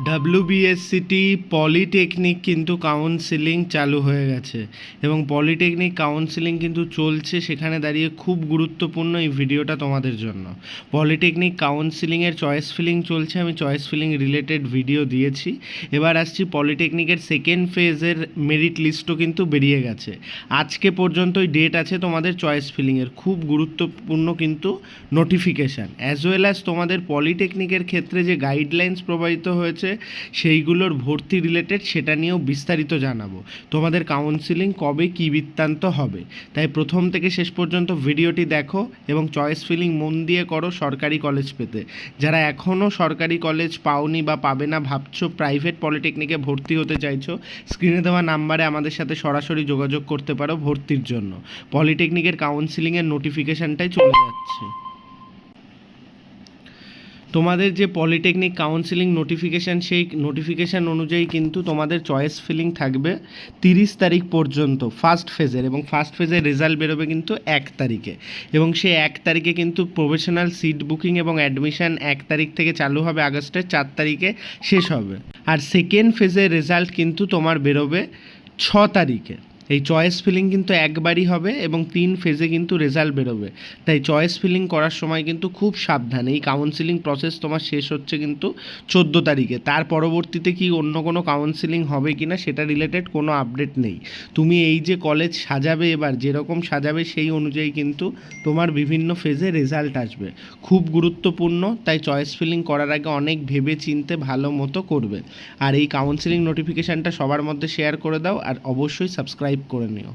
ডাব্লিউবিএসসিটি polytechnic কিন্তু counselling চালু হয়ে গেছে এবং পলিটেকনিক কাউন্সিলিং কিন্তু চলছে। সেখানে দাঁড়িয়ে খুব গুরুত্বপূর্ণ এই ভিডিওটা তোমাদের জন্য। পলিটেকনিক কাউন্সিলিংয়ের চয়েস ফিলিং চলছে, আমি চয়েস ফিলিং রিলেটেড ভিডিও দিয়েছি। এবার আসছি পলিটেকনিকের সেকেন্ড ফেজের মেরিট লিস্টও কিন্তু বেরিয়ে গেছে। আজকে পর্যন্তই ডেট আছে তোমাদের চয়েস ফিলিংয়ের। খুব গুরুত্বপূর্ণ কিন্তু নোটিফিকেশান, অ্যাজ ওয়েল অ্যাজ তোমাদের পলিটেকনিকের ক্ষেত্রে যে গাইডলাইন্স প্রবাহিত হয়েছে সেইগুলোর ভর্তি রিলেটেড সেটা নিয়েও বিস্তারিত জানাবো। তোমাদের কাউন্সিলিং কবে কী বৃত্তান্ত হবে, তাই প্রথম থেকে শেষ পর্যন্ত ভিডিওটি দেখো এবং চয়েস ফিলিং মন দিয়ে করো সরকারি কলেজ পেতে। যারা এখনও সরকারি কলেজ পাওনি বা পাবে না ভাবছো, প্রাইভেট পলিটেকনিকে ভর্তি হতে চাইছো, স্ক্রিনে দেওয়া নাম্বারে আমাদের সাথে সরাসরি যোগাযোগ করতে পারো ভর্তির জন্য। পলিটেকনিকের কাউন্সিলিংয়ের নোটিফিকেশানটাই চলে যাচ্ছে। তোমাদের যে পলিটেকনিক কাউন্সিলিং নোটিফিকেশান, সেই নোটিফিকেশান অনুযায়ী কিন্তু তোমাদের চয়েস ফিলিং থাকবে 30 তারিখ পর্যন্ত ফার্স্ট ফেজের, এবং ফার্স্ট ফেজের রেজাল্ট বেরোবে কিন্তু 1 তারিখে, এবং সেই 1 তারিখে কিন্তু প্রফেশনাল সিট বুকিং এবং অ্যাডমিশান 1 তারিখ থেকে চালু হবে, আগস্টের 4 তারিখে শেষ হবে। আর সেকেন্ড ফেজের রেজাল্ট কিন্তু তোমার বেরোবে 6 তারিখে। এই চয়েস ফিলিং কিন্তু একবারই হবে এবং 3 ফেজে কিন্তু রেজাল্ট বেরোবে। তাই চয়েস ফিলিং করার সময় কিন্তু খুব সাবধান। এই কাউন্সিলিং প্রসেস তোমার শেষ হচ্ছে কিন্তু 14 তারিখে। তার পরবর্তীতে কি অন্য কোনো কাউন্সিলিং হবে কি না সেটা রিলেটেড কোনো আপডেট নেই। তুমি এই যে কলেজ সাজাবে, এবার যেরকম সাজাবে সেই অনুযায়ী কিন্তু তোমার বিভিন্ন ফেজে রেজাল্ট আসবে। খুব গুরুত্বপূর্ণ, তাই চয়েস ফিলিং করার আগে অনেক ভেবে চিনতে ভালো মতো করবে। আর এই কাউন্সিলিং নোটিফিকেশানটা সবার মধ্যে শেয়ার করে দাও, আর অবশ্যই সাবস্ক্রাইব করে নিও।